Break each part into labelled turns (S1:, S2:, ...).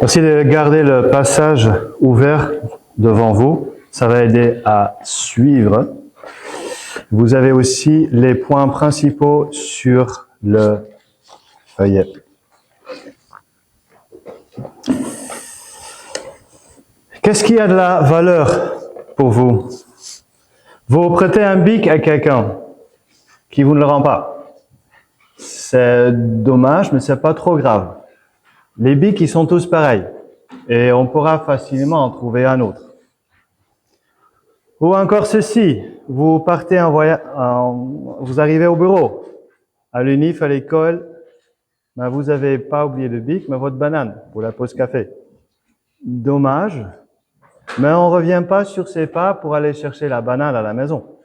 S1: Merci de garder le passage ouvert devant vous. Ça va aider à suivre. Vous avez aussi les points principaux sur le feuillet. Qu'est-ce qui a de la valeur pour vous? Vous prêtez un bic à quelqu'un qui vous ne le rend pas. C'est dommage, mais c'est pas trop grave. Les bics, ils sont tous pareils. Et on pourra facilement en trouver un autre. Ou encore ceci, vous partez en voyage, vous arrivez au bureau, à l'UNIF, à l'école, ben vous n'avez pas oublié le bic, mais votre banane pour la pause café. Dommage, mais on ne revient pas sur ses pas pour aller chercher la banane à la maison.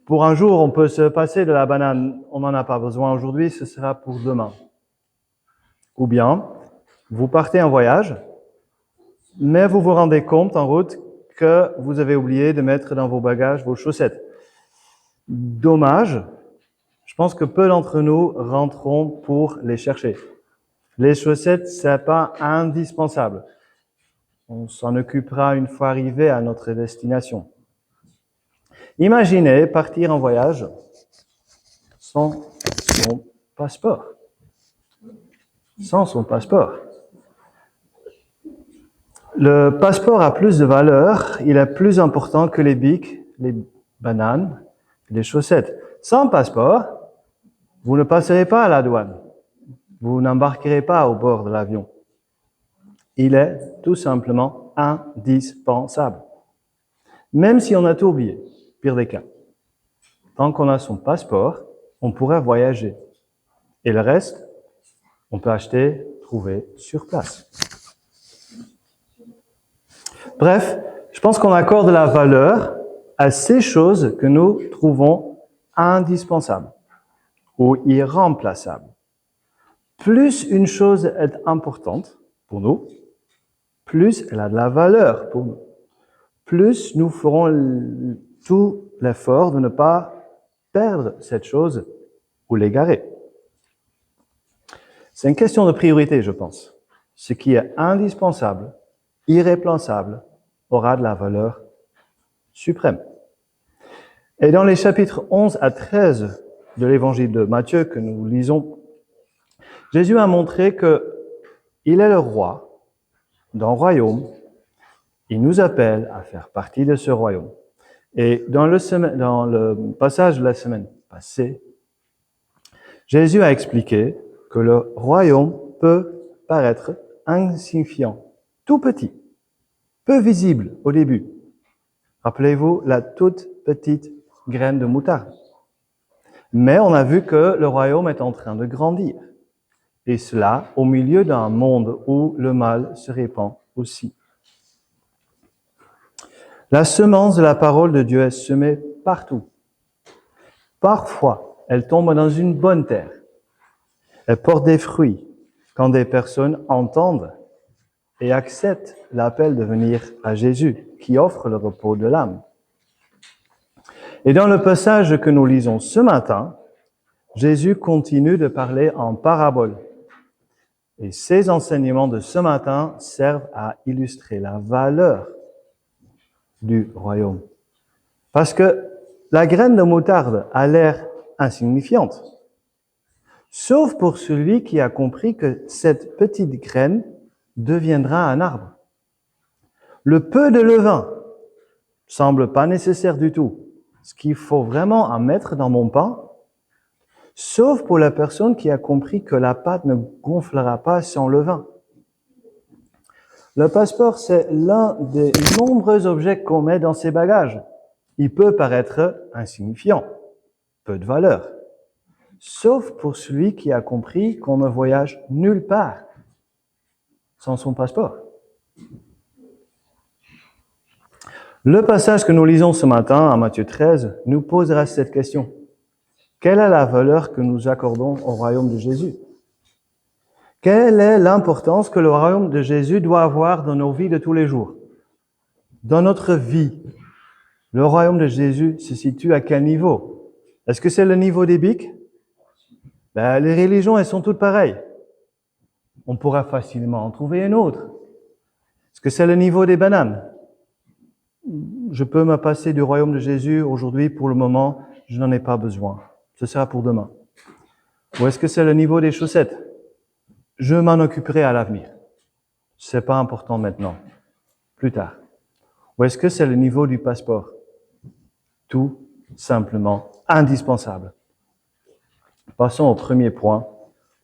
S1: Pour un jour, on peut se passer de la banane, on n'en a pas besoin aujourd'hui, ce sera pour demain. Ou bien, vous partez en voyage, mais vous vous rendez compte en route que vous avez oublié de mettre dans vos bagages vos chaussettes. Dommage, je pense que peu d'entre nous rentreront pour les chercher. Les chaussettes, c'est pas indispensable. On s'en occupera une fois arrivé à notre destination. Imaginez partir en voyage sans son passeport. Sans son passeport. Le passeport a plus de valeur, il est plus important que les bics, les bananes, les chaussettes. Sans passeport, vous ne passerez pas à la douane. Vous n'embarquerez pas au bord de l'avion. Il est tout simplement indispensable. Même si on a tout oublié, pire des cas. Tant qu'on a son passeport, on pourra voyager. Et le reste, on peut acheter, trouver sur place. Bref, je pense qu'on accorde de la valeur à ces choses que nous trouvons indispensables ou irremplaçables. Plus une chose est importante pour nous, plus elle a de la valeur pour nous. Plus nous ferons tout l'effort de ne pas perdre cette chose ou l'égarer. C'est une question de priorité, je pense. Ce qui est indispensable, irréplaçable, aura de la valeur suprême. Et dans les chapitres 11 à 13 de l'évangile de Matthieu que nous lisons, Jésus a montré qu'il est le roi d'un royaume. Il nous appelle à faire partie de ce royaume. Et dans le passage de la semaine passée, Jésus a expliqué que le royaume peut paraître insignifiant, tout petit, peu visible au début. Rappelez-vous la toute petite graine de moutarde. Mais on a vu que le royaume est en train de grandir. Et cela au milieu d'un monde où le mal se répand aussi. La semence de la parole de Dieu est semée partout. Parfois, elle tombe dans une bonne terre. Elle porte des fruits quand des personnes entendent et acceptent l'appel de venir à Jésus, qui offre le repos de l'âme. Et dans le passage que nous lisons ce matin, Jésus continue de parler en parabole. Et ces enseignements de ce matin servent à illustrer la valeur du royaume. Parce que la graine de moutarde a l'air insignifiante. Sauf pour celui qui a compris que cette petite graine deviendra un arbre. Le peu de levain semble pas nécessaire du tout. Ce qu'il faut vraiment en mettre dans mon pain, sauf pour la personne qui a compris que la pâte ne gonflera pas sans levain. Le passeport, c'est l'un des nombreux objets qu'on met dans ses bagages. Il peut paraître insignifiant, peu de valeur, sauf pour celui qui a compris qu'on ne voyage nulle part sans son passeport. Le passage que nous lisons ce matin, à Matthieu 13, nous posera cette question. Quelle est la valeur que nous accordons au royaume de Jésus? Quelle est l'importance que le royaume de Jésus doit avoir dans nos vies de tous les jours? Dans notre vie, le royaume de Jésus se situe à quel niveau? Est-ce que c'est le niveau des bics? Les religions, elles sont toutes pareilles. On pourra facilement en trouver un autre. Est-ce que c'est le niveau des bananes? Je peux me passer du royaume de Jésus aujourd'hui, pour le moment, je n'en ai pas besoin. Ce sera pour demain. Ou est-ce que c'est le niveau des chaussettes? Je m'en occuperai à l'avenir. C'est pas important maintenant. Plus tard. Ou est-ce que c'est le niveau du passeport? Tout simplement indispensable. Passons au premier point.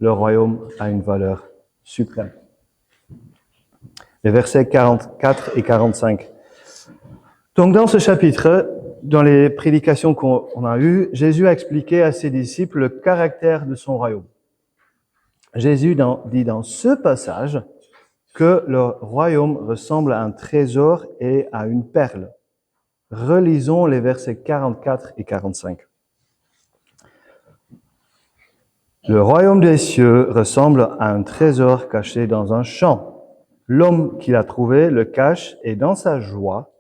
S1: Le royaume a une valeur suprême. Les versets 44 et 45. Donc dans ce chapitre, dans les prédications qu'on a eues, Jésus a expliqué à ses disciples le caractère de son royaume. Jésus dit dans ce passage que le royaume ressemble à un trésor et à une perle. Relisons les versets 44 et 45. Le royaume des cieux ressemble à un trésor caché dans un champ. L'homme qui l'a trouvé le cache et dans sa joie,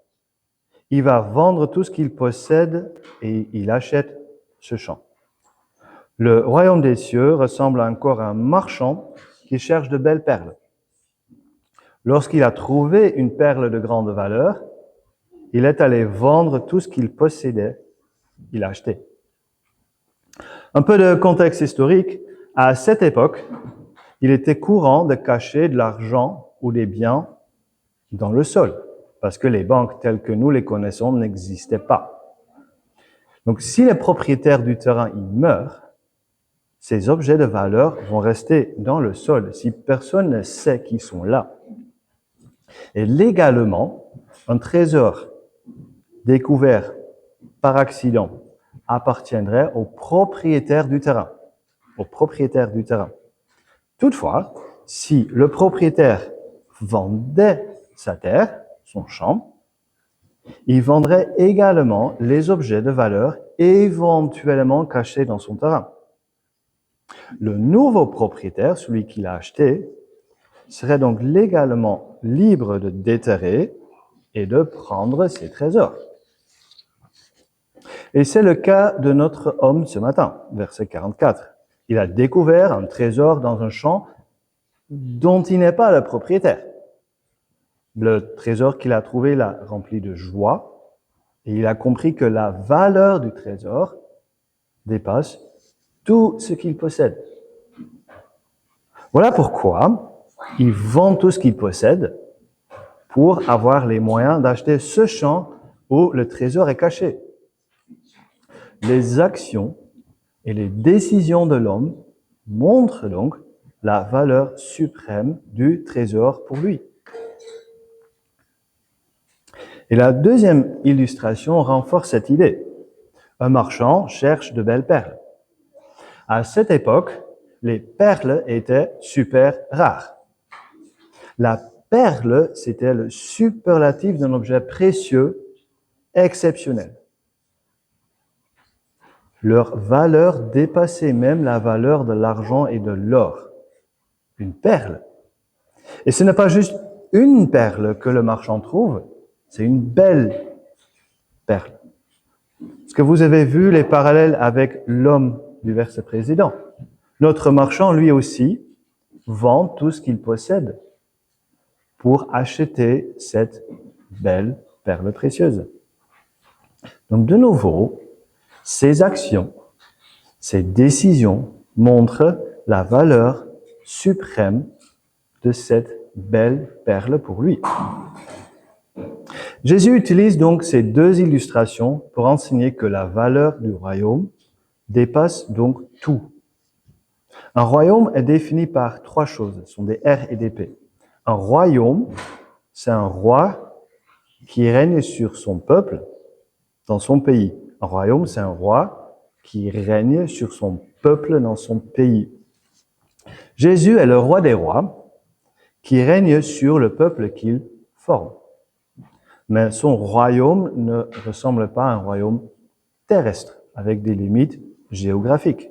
S1: il va vendre tout ce qu'il possède et il achète ce champ. Le royaume des cieux ressemble encore à un marchand qui cherche de belles perles. Lorsqu'il a trouvé une perle de grande valeur, il est allé vendre tout ce qu'il possédait, il a acheté. Un peu de contexte historique. À cette époque, il était courant de cacher de l'argent ou des biens dans le sol, parce que les banques telles que nous les connaissons n'existaient pas. Donc, si le propriétaire du terrain y meurt, ces objets de valeur vont rester dans le sol si personne ne sait qu'ils sont là. Et légalement, un trésor découvert par accident appartiendrait au propriétaire du terrain. Au propriétaire du terrain. Toutefois, si le propriétaire vendait sa terre, son champ, il vendrait également les objets de valeur éventuellement cachés dans son terrain. Le nouveau propriétaire, celui qui l'a acheté, serait donc légalement libre de déterrer et de prendre ses trésors. Et c'est le cas de notre homme ce matin, verset 44. Il a découvert un trésor dans un champ dont il n'est pas le propriétaire. Le trésor qu'il a trouvé l'a rempli de joie et il a compris que la valeur du trésor dépasse tout ce qu'il possède. Voilà pourquoi il vend tout ce qu'il possède pour avoir les moyens d'acheter ce champ où le trésor est caché. Les actions et les décisions de l'homme montrent donc la valeur suprême du trésor pour lui. Et la deuxième illustration renforce cette idée. Un marchand cherche de belles perles. À cette époque, les perles étaient super rares. La perle, c'était le superlatif d'un objet précieux, exceptionnel. Leur valeur dépassait même la valeur de l'argent et de l'or. Une perle. Et ce n'est pas juste une perle que le marchand trouve, c'est une belle perle. Est-ce que vous avez vu les parallèles avec l'homme du verset précédent? Notre marchand, lui aussi, vend tout ce qu'il possède pour acheter cette belle perle précieuse. Donc de nouveau, ces actions, ces décisions montrent la valeur suprême de cette belle perle pour lui. Jésus utilise donc ces deux illustrations pour enseigner que la valeur du royaume dépasse donc tout. Un royaume est défini par trois choses, ce sont des R et des P. Un royaume, c'est un roi qui règne sur son peuple dans son pays. Un royaume, c'est un roi qui règne sur son peuple dans son pays. Jésus est le roi des rois qui règne sur le peuple qu'il forme. Mais son royaume ne ressemble pas à un royaume terrestre, avec des limites géographiques.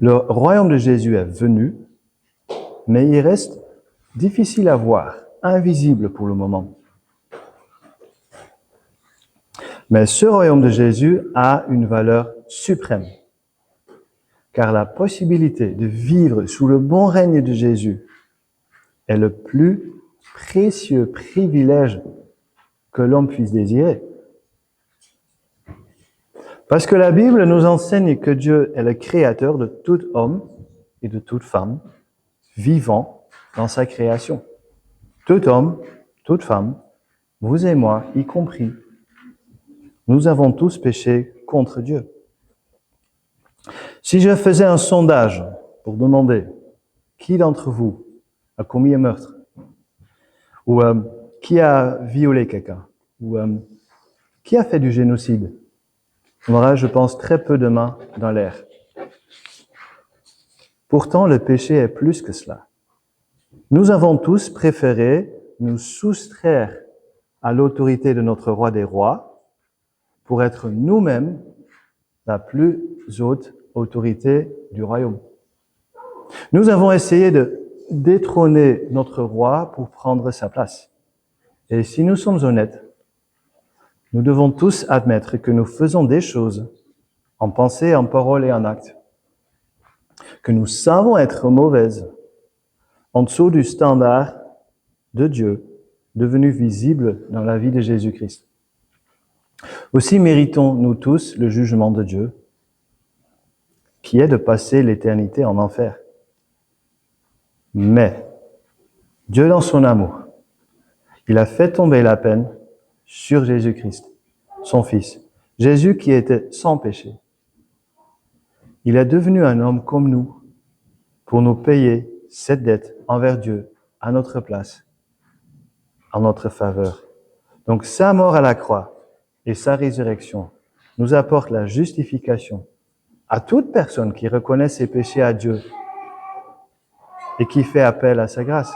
S1: Le royaume de Jésus est venu, mais il reste difficile à voir, invisible pour le moment. Mais ce royaume de Jésus a une valeur suprême. car la possibilité de vivre sous le bon règne de Jésus est le plus précieux privilège que l'homme puisse désirer. Parce que la Bible nous enseigne que Dieu est le créateur de tout homme et de toute femme vivant dans sa création. Tout homme, toute femme, vous et moi y compris, nous avons tous péché contre Dieu. Si je faisais un sondage pour demander qui d'entre vous a commis un meurtre, ou qui a violé quelqu'un, ou qui a fait du génocide, on aura, je pense, très peu de mains dans l'air. Pourtant, le péché est plus que cela. Nous avons tous préféré nous soustraire à l'autorité de notre roi des rois pour être nous-mêmes la plus haute autorité du royaume. Nous avons essayé de détrôner notre roi pour prendre sa place. Et si nous sommes honnêtes, nous devons tous admettre que nous faisons des choses, en pensée, en parole et en acte, que nous savons être mauvaises, en dessous du standard de Dieu, devenu visible dans la vie de Jésus-Christ. Aussi méritons-nous tous le jugement de Dieu, qui est de passer l'éternité en enfer. Mais, Dieu dans son amour, il a fait tomber la peine sur Jésus-Christ, son Fils. Jésus qui était sans péché. Il est devenu un homme comme nous pour nous payer cette dette envers Dieu à notre place, en notre faveur. Donc sa mort à la croix et sa résurrection nous apportent la justification à toute personne qui reconnaît ses péchés à Dieu et qui fait appel à sa grâce.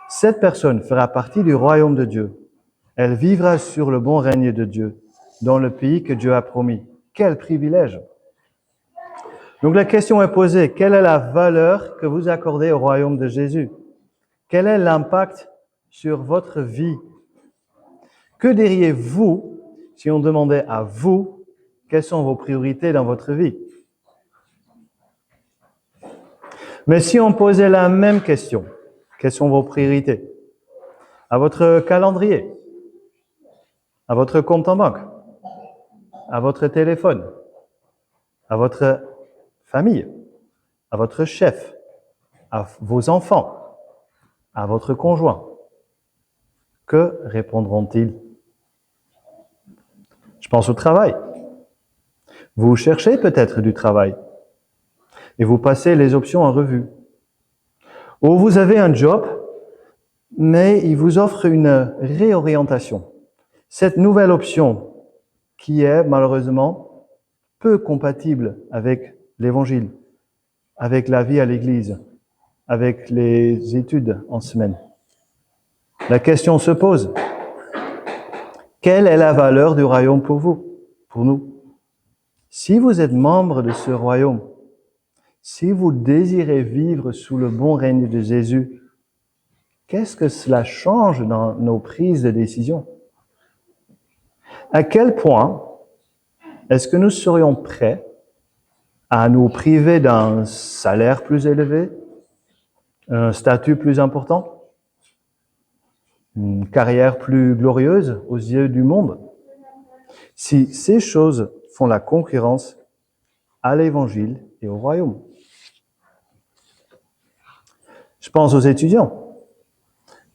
S1: Cette personne fera partie du royaume de Dieu. Elle vivra sur le bon règne de Dieu, dans le pays que Dieu a promis. Quel privilège! Donc la question est posée, quelle est la valeur que vous accordez au royaume de Jésus? Quel est l'impact sur votre vie? Que diriez-vous si on demandait à vous quelles sont vos priorités dans votre vie? Mais si on posait la même question, quelles sont vos priorités? À votre calendrier, à votre compte en banque, à votre téléphone, à votre famille, à votre chef, à vos enfants, à votre conjoint. Que répondront-ils? Je pense au travail. Vous cherchez peut-être du travail et vous passez les options en revue. Ou vous avez un job, mais il vous offre une réorientation. Cette nouvelle option qui est malheureusement peu compatible avec l'Évangile, avec la vie à l'Église, avec les études en semaine. La question se pose, quelle est la valeur du royaume pour vous, pour nous? Si vous êtes membre de ce royaume, si vous désirez vivre sous le bon règne de Jésus, qu'est-ce que cela change dans nos prises de décision? À quel point est-ce que nous serions prêts à nous priver d'un salaire plus élevé, un statut plus important, une carrière plus glorieuse aux yeux du monde, si ces choses font la concurrence à l'Évangile et au royaume? Je pense aux étudiants.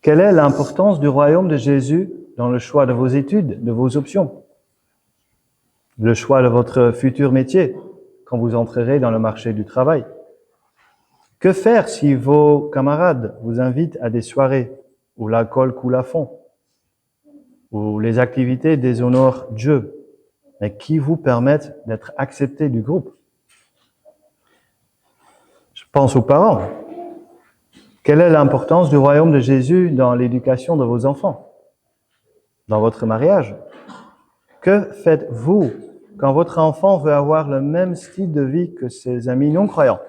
S1: Quelle est l'importance du royaume de Jésus dans le choix de vos études, de vos options? Le choix de votre futur métier quand vous entrerez dans le marché du travail? Que faire si vos camarades vous invitent à des soirées où l'alcool coule à fond, où les activités déshonorent Dieu, mais qui vous permettent d'être acceptés du groupe? Je pense aux parents. Quelle est l'importance du royaume de Jésus dans l'éducation de vos enfants, dans votre mariage? Que faites-vous quand votre enfant veut avoir le même style de vie que ses amis non-croyants,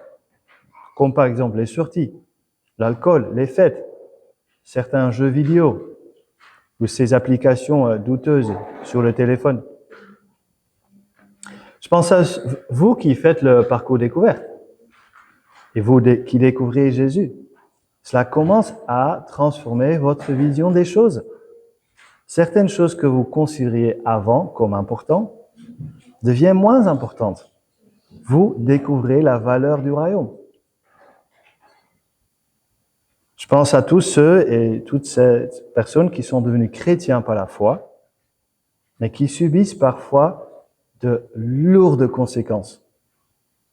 S1: comme par exemple les sorties, l'alcool, les fêtes, certains jeux vidéo ou ces applications douteuses sur le téléphone? Je pense à vous qui faites le parcours découverte et vous qui découvrez Jésus. Cela commence à transformer votre vision des choses. Certaines choses que vous considériez avant comme importantes deviennent moins importantes. Vous découvrez la valeur du royaume. Je pense à tous ceux et toutes ces personnes qui sont devenus chrétiens par la foi, mais qui subissent parfois de lourdes conséquences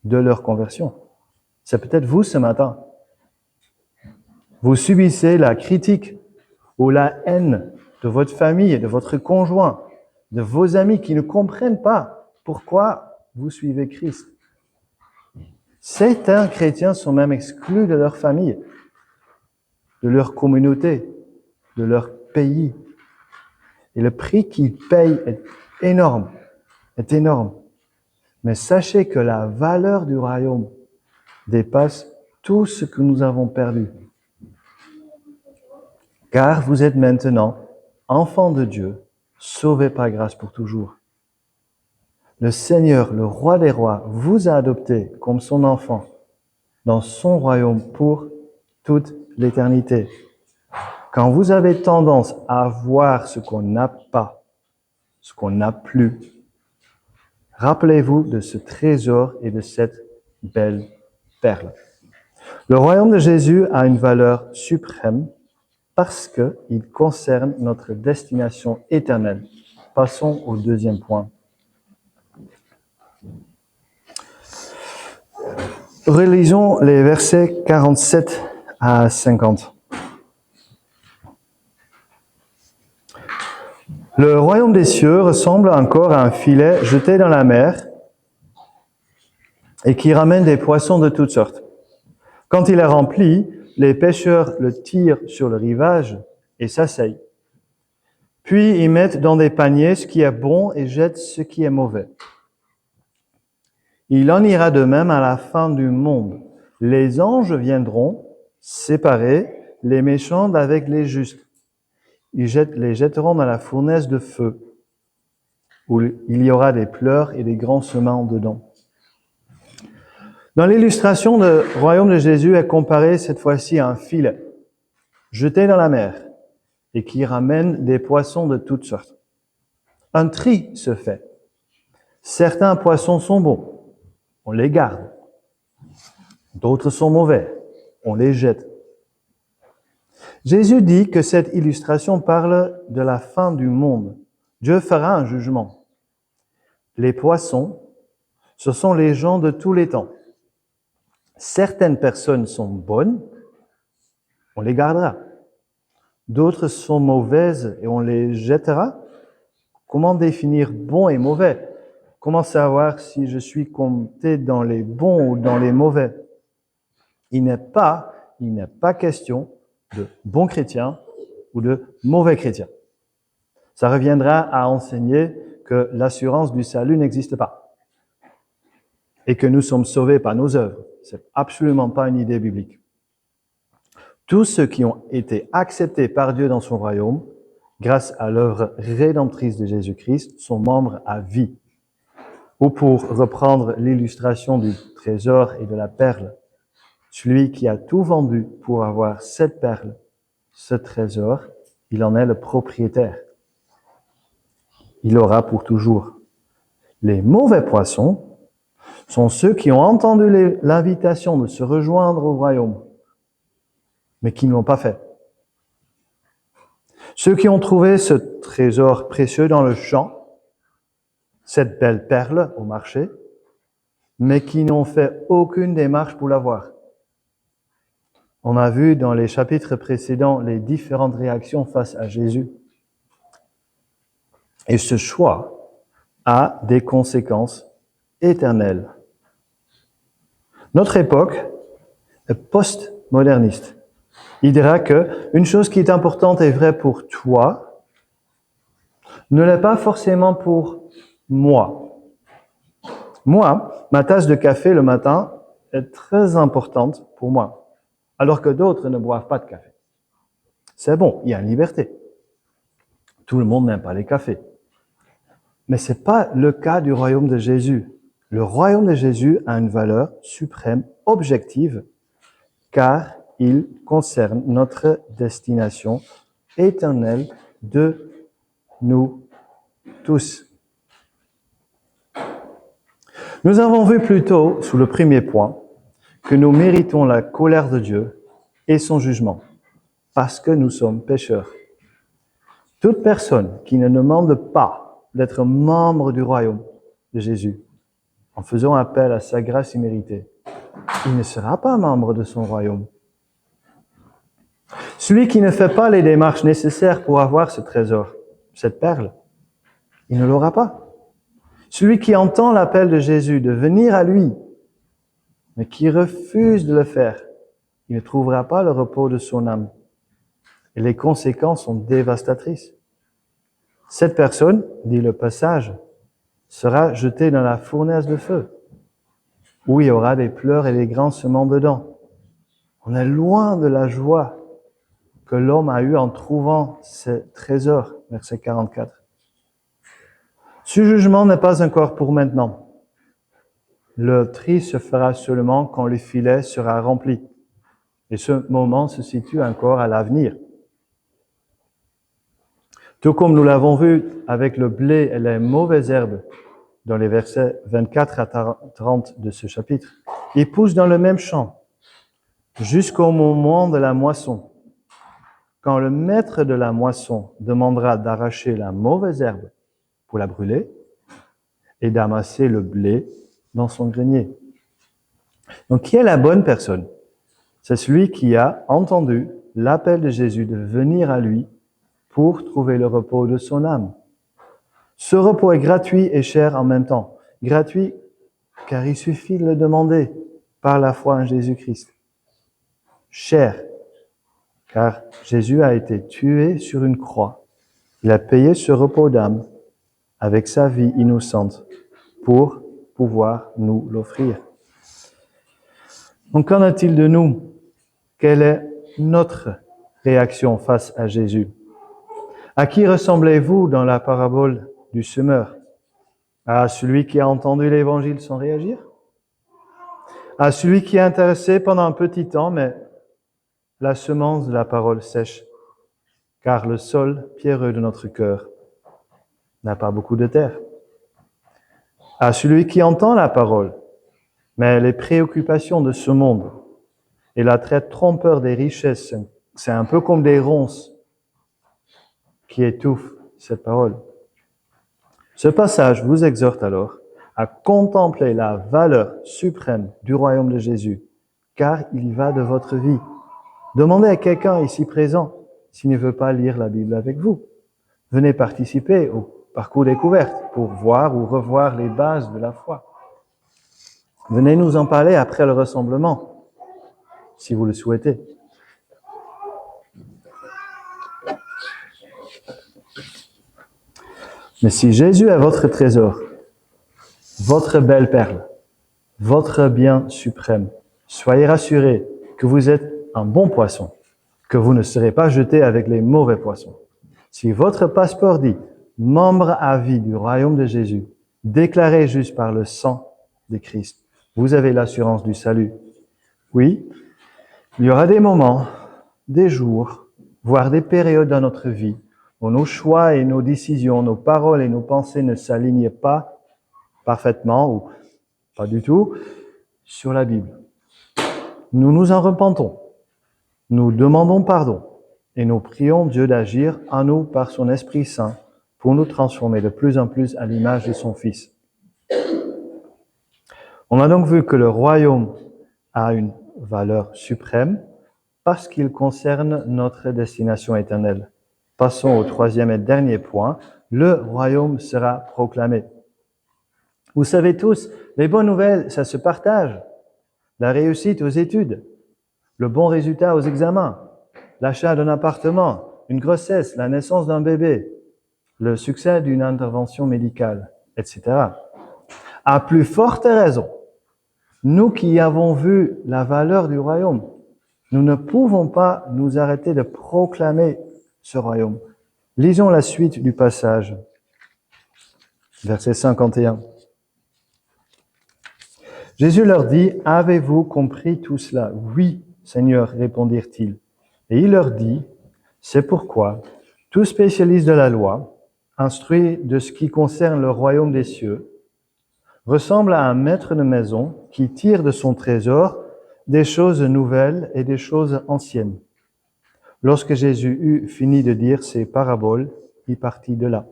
S1: de leur conversion. C'est peut-être vous ce matin. Vous subissez la critique ou la haine de votre famille, de votre conjoint, de vos amis qui ne comprennent pas pourquoi vous suivez Christ. Certains chrétiens sont même exclus de leur famille, de leur communauté, de leur pays. Et le prix qu'ils payent est énorme, Mais sachez que la valeur du royaume dépasse tout ce que nous avons perdu. Car vous êtes maintenant enfants de Dieu, sauvés par grâce pour toujours. Le Seigneur, le Roi des rois, vous a adopté comme son enfant dans son royaume pour toute l'éternité. Quand vous avez tendance à voir ce qu'on n'a pas, ce qu'on n'a plus, rappelez-vous de ce trésor et de cette belle perle. Le royaume de Jésus a une valeur suprême parce qu'il concerne notre destination éternelle. Passons au deuxième point. Relisons les versets 47 à 50. Le royaume des cieux ressemble encore à un filet jeté dans la mer et qui ramène des poissons de toutes sortes. Quand il est rempli, les pêcheurs le tirent sur le rivage et s'asseyent. Puis ils mettent dans des paniers ce qui est bon et jettent ce qui est mauvais. Il en ira de même à la fin du monde. Les anges viendront séparer les méchants d'avec les justes. Ils les jetteront dans la fournaise de feu, où il y aura des pleurs et des grongements dedans. Dans l'illustration, le royaume de Jésus est comparé cette fois-ci à un filet, jeté dans la mer, et qui ramène des poissons de toutes sortes. Un tri se fait. Certains poissons sont bons, on les garde. D'autres sont mauvais, on les jette. Jésus dit que cette illustration parle de la fin du monde. Dieu fera un jugement. Les poissons, ce sont les gens de tous les temps. Certaines personnes sont bonnes, on les gardera. D'autres sont mauvaises et on les jettera. Comment définir bon et mauvais? Comment savoir si je suis compté dans les bons ou dans les mauvais? Il n'est pas question de bons chrétiens ou de mauvais chrétiens. Ça reviendra à enseigner que l'assurance du salut n'existe pas et que nous sommes sauvés par nos œuvres. C'est absolument pas une idée biblique. Tous ceux qui ont été acceptés par Dieu dans son royaume, grâce à l'œuvre rédemptrice de Jésus-Christ, sont membres à vie. Ou pour reprendre l'illustration du trésor et de la perle, celui qui a tout vendu pour avoir cette perle, ce trésor, il en est le propriétaire. Il l'aura pour toujours. Les mauvais poissons sont ceux qui ont entendu l'invitation de se rejoindre au royaume, mais qui ne l'ont pas fait. Ceux qui ont trouvé ce trésor précieux dans le champ, cette belle perle au marché, mais qui n'ont fait aucune démarche pour l'avoir. On a vu dans les chapitres précédents les différentes réactions face à Jésus. Et ce choix a des conséquences éternelles. Notre époque est post-moderniste. Il dira que une chose qui est importante et vraie pour toi ne l'est pas forcément pour moi. Moi, ma tasse de café le matin est très importante pour moi, alors que d'autres ne boivent pas de café. C'est bon, il y a une liberté. Tout le monde n'aime pas les cafés. Mais ce n'est pas le cas du royaume de Jésus. Le royaume de Jésus a une valeur suprême, objective, car il concerne notre destination éternelle de nous tous. Nous avons vu plus tôt, sous le premier point, que nous méritons la colère de Dieu et son jugement, parce que nous sommes pécheurs. Toute personne qui ne demande pas d'être membre du royaume de Jésus, en faisant appel à sa grâce imméritée, il ne sera pas membre de son royaume. Celui qui ne fait pas les démarches nécessaires pour avoir ce trésor, cette perle, il ne l'aura pas. Celui qui entend l'appel de Jésus de venir à lui, mais qui refuse de le faire, il ne trouvera pas le repos de son âme. Et les conséquences sont dévastatrices. Cette personne, dit le passage, sera jetée dans la fournaise de feu, où il y aura des pleurs et des grincements dedans. On est loin de la joie que l'homme a eue en trouvant ce trésor, verset 44. Ce jugement n'est pas encore pour maintenant. Le tri se fera seulement quand le filet sera rempli. Et ce moment se situe encore à l'avenir. Tout comme nous l'avons vu avec le blé et les mauvaises herbes dans les versets 24 à 30 de ce chapitre. Ils poussent dans le même champ jusqu'au moment de la moisson. Quand le maître de la moisson demandera d'arracher la mauvaise herbe pour la brûler et d'amasser le blé dans son grenier. Donc, qui est la bonne personne? C'est celui qui a entendu l'appel de Jésus de venir à lui pour trouver le repos de son âme. Ce repos est gratuit et cher en même temps. Gratuit car il suffit de le demander par la foi en Jésus-Christ. Cher car Jésus a été tué sur une croix. Il a payé ce repos d'âme avec sa vie innocente pour pouvoir nous l'offrir. Donc, qu'en est-il de nous? Quelle est notre réaction face à Jésus? À qui ressemblez-vous dans la parabole du semeur? À celui qui a entendu l'évangile sans réagir? À celui qui est intéressé pendant un petit temps, mais la semence de la parole sèche, car le sol pierreux de notre cœur n'a pas beaucoup de terre. À celui qui entend la parole, mais les préoccupations de ce monde et l'attrait trompeur des richesses, c'est un peu comme des ronces qui étouffent cette parole. Ce passage vous exhorte alors à contempler la valeur suprême du royaume de Jésus, car il y va de votre vie. Demandez à quelqu'un ici présent s'il ne veut pas lire la Bible avec vous. Venez participer au parcours découverte pour voir ou revoir les bases de la foi. Venez nous en parler après le rassemblement, si vous le souhaitez. Mais si Jésus est votre trésor, votre belle perle, votre bien suprême, soyez rassurés que vous êtes un bon poisson, que vous ne serez pas jeté avec les mauvais poissons. Si votre passeport dit « membre à vie du royaume de Jésus », déclaré juste par le sang de Christ, vous avez l'assurance du salut. Oui, il y aura des moments, des jours, voire des périodes dans notre vie où nos choix et nos décisions, nos paroles et nos pensées ne s'alignent pas parfaitement ou pas du tout sur la Bible. Nous nous en repentons, nous demandons pardon et nous prions Dieu d'agir en nous par son Esprit Saint pour nous transformer de plus en plus à l'image de son Fils. On a donc vu que le royaume a une valeur suprême parce qu'il concerne notre destination éternelle. Passons au troisième et dernier point. Le royaume sera proclamé. Vous savez tous, les bonnes nouvelles, ça se partage. La réussite aux études, le bon résultat aux examens, l'achat d'un appartement, une grossesse, la naissance d'un bébé, le succès d'une intervention médicale, etc. À plus forte raison, nous qui avons vu la valeur du royaume, nous ne pouvons pas nous arrêter de proclamer ce royaume. Lisons la suite du passage, verset 51. Jésus leur dit, « Avez-vous compris tout cela ?» « Oui, Seigneur, répondirent-ils. » Et il leur dit, « C'est pourquoi tout spécialiste de la loi, instruit de ce qui concerne le royaume des cieux, ressemble à un maître de maison qui tire de son trésor des choses nouvelles et des choses anciennes. » Lorsque Jésus eut fini de dire ces paraboles, il partit de là.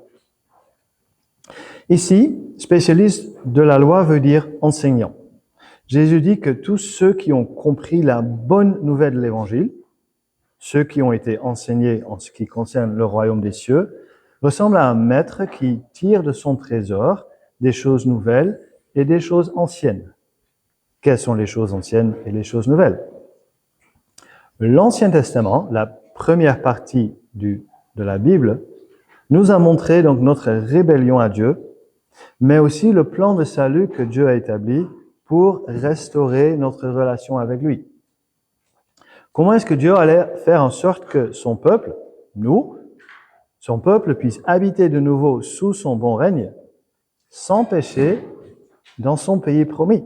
S1: Ici, spécialiste de la loi veut dire enseignant. Jésus dit que tous ceux qui ont compris la bonne nouvelle de l'Évangile, ceux qui ont été enseignés en ce qui concerne le royaume des cieux, ressemblent à un maître qui tire de son trésor des choses nouvelles et des choses anciennes. Quelles sont les choses anciennes et les choses nouvelles? L'Ancien Testament, la première partie de la Bible, nous a montré donc notre rébellion à Dieu, mais aussi le plan de salut que Dieu a établi pour restaurer notre relation avec lui. Comment est-ce que Dieu allait faire en sorte que son peuple, nous, son peuple puisse habiter de nouveau sous son bon règne, sans péché, dans son pays promis?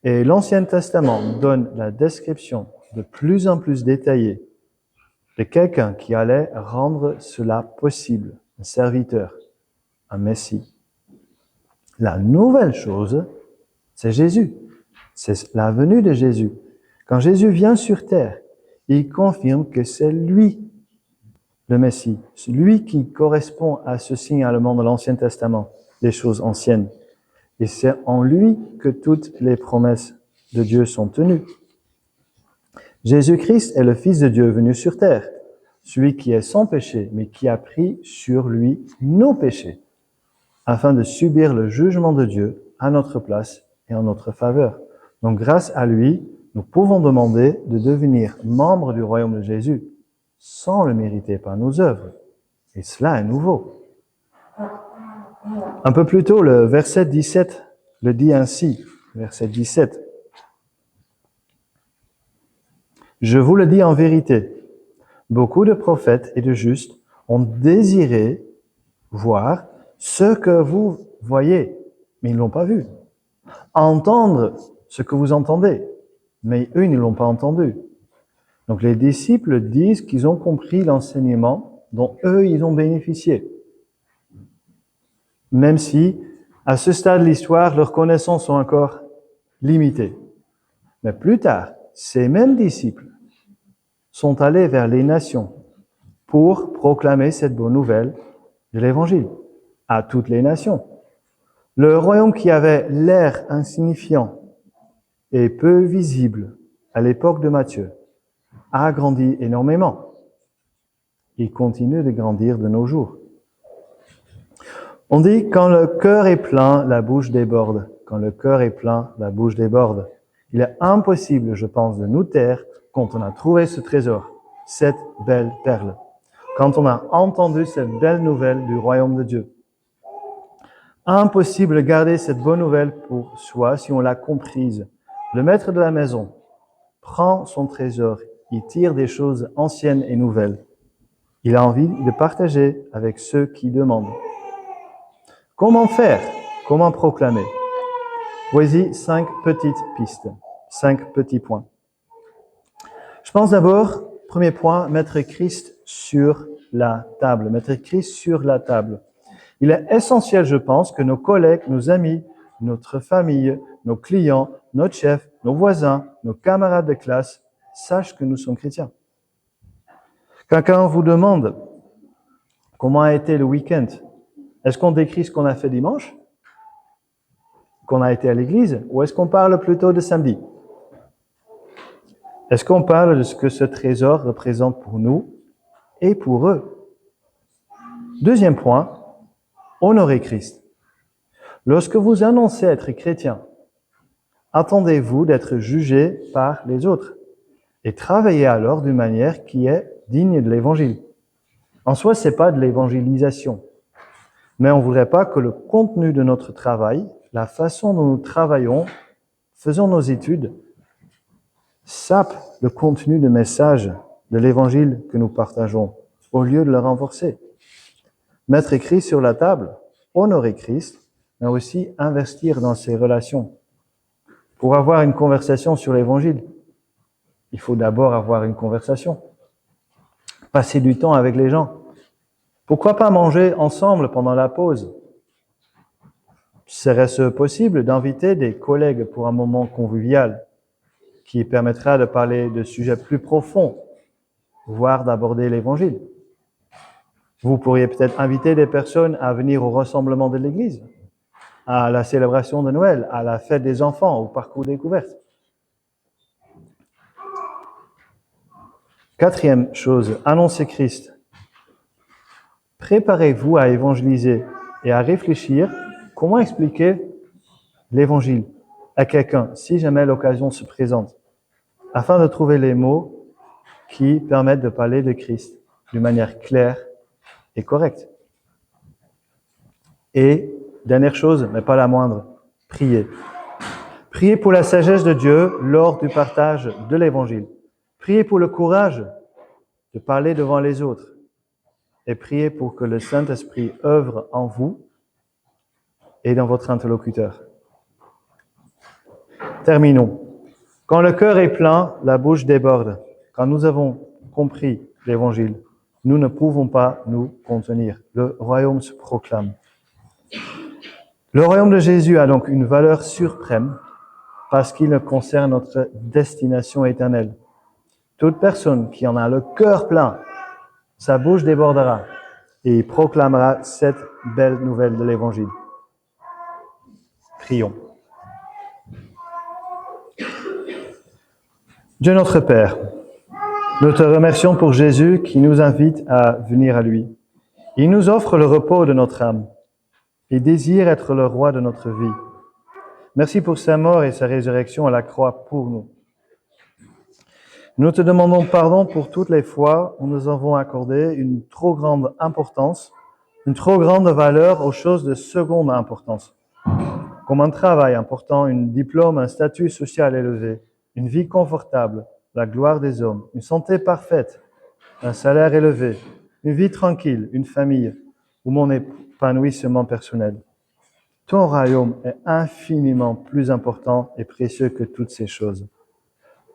S1: Et l'Ancien Testament donne la description de plus en plus détaillée de quelqu'un qui allait rendre cela possible, un serviteur, un Messie. La nouvelle chose, c'est Jésus. C'est la venue de Jésus. Quand Jésus vient sur terre, il confirme que c'est lui le Messie, lui qui correspond à ce signalement de l'Ancien Testament, des choses anciennes. Et c'est en lui que toutes les promesses de Dieu sont tenues. Jésus-Christ est le Fils de Dieu venu sur terre, celui qui est sans péché, mais qui a pris sur lui nos péchés, afin de subir le jugement de Dieu à notre place et en notre faveur. Donc grâce à lui, nous pouvons demander de devenir membres du royaume de Jésus, sans le mériter par nos œuvres. Et cela est nouveau. Un peu plus tôt, le verset 17 le dit ainsi, verset 17. « Je vous le dis en vérité, beaucoup de prophètes et de justes ont désiré voir ce que vous voyez, mais ils ne l'ont pas vu. Entendre ce que vous entendez, mais eux, ils ne l'ont pas entendu. » Donc les disciples disent qu'ils ont compris l'enseignement dont eux, ils ont bénéficié. Même si, à ce stade de l'histoire, leurs connaissances sont encore limitées. Mais plus tard, ces mêmes disciples sont allés vers les nations pour proclamer cette bonne nouvelle de l'Évangile à toutes les nations. Le royaume qui avait l'air insignifiant et peu visible à l'époque de Matthieu a grandi énormément. Il continue de grandir de nos jours. On dit, quand le cœur est plein, la bouche déborde. Quand le cœur est plein, la bouche déborde. Il est impossible, je pense, de nous taire quand on a trouvé ce trésor, cette belle perle. Quand on a entendu cette belle nouvelle du royaume de Dieu. Impossible de garder cette bonne nouvelle pour soi si on l'a comprise. Le maître de la maison prend son trésor, il tire des choses anciennes et nouvelles. Il a envie de partager avec ceux qui demandent. Comment faire? Comment proclamer? Voici 5 petites pistes, 5 petits points. Je pense d'abord, premier point, mettre Christ sur la table. Mettre Christ sur la table. Il est essentiel, je pense, que nos collègues, nos amis, notre famille, nos clients, notre chef, nos voisins, nos camarades de classe sachent que nous sommes chrétiens. Quelqu'un vous demande comment a été le week-end. Est-ce qu'on décrit ce qu'on a fait dimanche? Qu'on a été à l'église? Ou est-ce qu'on parle plutôt de samedi? Est-ce qu'on parle de ce que ce trésor représente pour nous et pour eux? Deuxième point, honorer Christ. Lorsque vous annoncez être chrétien, attendez-vous d'être jugé par les autres et travaillez alors d'une manière qui est digne de l'évangile. En soi, c'est pas de l'évangélisation. Mais on ne voudrait pas que le contenu de notre travail, la façon dont nous travaillons, faisons nos études, sape le contenu du message de l'évangile que nous partageons, au lieu de le renforcer. Mettre Christ sur la table, honorer Christ, mais aussi investir dans ses relations. Pour avoir une conversation sur l'Évangile, il faut d'abord avoir une conversation. Passer du temps avec les gens. Pourquoi pas manger ensemble pendant la pause? Serait-ce possible d'inviter des collègues pour un moment convivial qui permettra de parler de sujets plus profonds, voire d'aborder l'Évangile? Vous pourriez peut-être inviter des personnes à venir au rassemblement de l'Église, à la célébration de Noël, à la fête des enfants, au parcours découverte. Quatrième chose, annoncer Christ. Préparez-vous à évangéliser et à réfléchir comment expliquer l'Évangile à quelqu'un si jamais l'occasion se présente, afin de trouver les mots qui permettent de parler de Christ d'une manière claire et correcte. Et, dernière chose, mais pas la moindre, priez. Priez pour la sagesse de Dieu lors du partage de l'Évangile. Priez pour le courage de parler devant les autres. Et priez pour que le Saint-Esprit œuvre en vous et dans votre interlocuteur. Terminons. Quand le cœur est plein, la bouche déborde. Quand nous avons compris l'Évangile, nous ne pouvons pas nous contenir. Le royaume se proclame. Le royaume de Jésus a donc une valeur suprême parce qu'il concerne notre destination éternelle. Toute personne qui en a le cœur plein, sa bouche débordera et il proclamera cette belle nouvelle de l'Évangile. Prions. Dieu notre Père, nous te remercions pour Jésus qui nous invite à venir à lui. Il nous offre le repos de notre âme et désire être le roi de notre vie. Merci pour sa mort et sa résurrection à la croix pour nous. Nous te demandons pardon pour toutes les fois où nous avons accordé une trop grande importance, une trop grande valeur aux choses de seconde importance, comme un travail important, un diplôme, un statut social élevé, une vie confortable, la gloire des hommes, une santé parfaite, un salaire élevé, une vie tranquille, une famille ou mon épanouissement personnel. Ton royaume est infiniment plus important et précieux que toutes ces choses.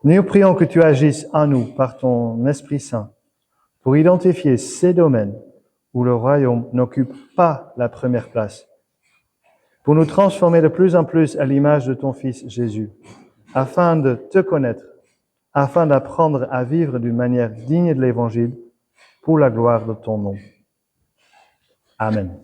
S1: Nous prions que tu agisses en nous par ton Esprit Saint pour identifier ces domaines où le royaume n'occupe pas la première place, pour nous transformer de plus en plus à l'image de ton Fils Jésus, afin de te connaître, afin d'apprendre à vivre d'une manière digne de l'Évangile pour la gloire de ton nom. Amen.